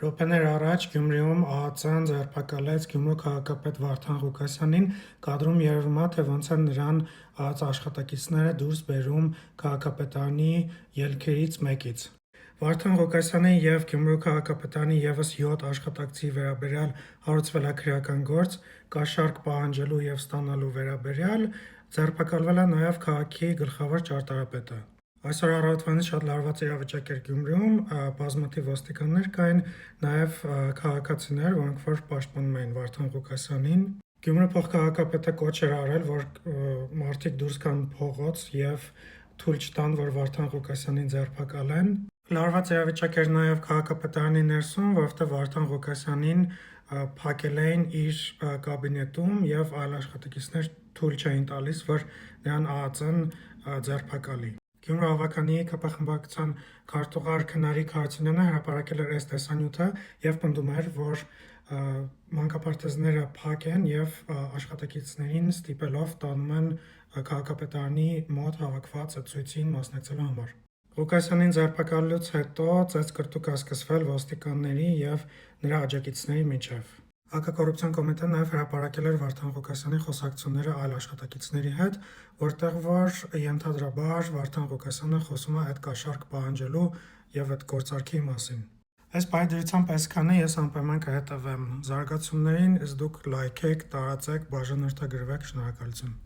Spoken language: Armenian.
Րոպեներ առաջ Գյումրիում ԱԱԾ-ն ձերբակալեց Գյումրու քաղաքապետ Վարդան Ղուկասյանին, կադրում երևում է, թե ոնց են նրան ԱԱԾ աշխատակիցները դուրս բերում քաղաքապետարանի ելքերից մեկից։ Վարդան Ղուկասյանի և Գյումրու քաղաքապետարանի ևս 7 աշխատակցի վերաբերյալ հարուցվել է քրեական գործ, կաշառք պահանջելու և ստանալու վերաբերյալ, ձերբակալվել է նաև քաղաքի գլխավոր ճարտարապետը։ Այսօր առավոտվանից շատ լարված իրավիճակ էր Գյումրիում, բազմաթիվ ոստիկաններ կային, նաև քաղաքացիներ, որոնք որ պաշտպանում էին Վարդան Ղուկասյանին։ Գյումրու փոխքաղաքապետը կոչ էր արել, որ մարդիկ դուրս գան փողոց և թույլ չտան, որ Վարդան Ղուկասյանին ձերբակալեն։ Լարված իրավիճակ էր նաև քաղաքապետարանի ներսում, որովհետև Վարդան Ղուկասյանին փակել էին իր կաբինետում և այլ աշխատակիցներ թույլ չէին տալիս, որ նրան ԱԱԾ-ն ձերբակալի։ Գյումրու ավագանի ՀԿՊ խմբակցության քարտուղար Քնարիկ Հարությունյանը հրապարակել էր այս տեսանյութը և պնդում էր, որ մանկապարտեզները փակ են և աշխատակիցներին ստիպելով տանում են քաղաքապետարանի մոտ հավաքված ցույցին մասնակցելու համար։ Ղուկասյանին ձերբակալելուց հետո ծեծկռտուք է սկսվել ոստիկանների և նրա աջակիցների միջև։ Հակակոռուպցիոն կոմիտեն նաև հրապարակել էր Վարդան Ղուկասյանի խոսակցությունները այլ աշխատակիցների հետ, որտեղ որ ենթադրաբար Վարդան Ղուկասյանը խոսում է այդ կաշառք պահանջելու և այդ գործարքի մասին։ Այս պայծրությամբ այսքանը, ես անպայման կհետևեմ զարգացումներին, իսկ դուք լայքեք, տարածեք, բաժանորդագրվեք, շնորհակալություն։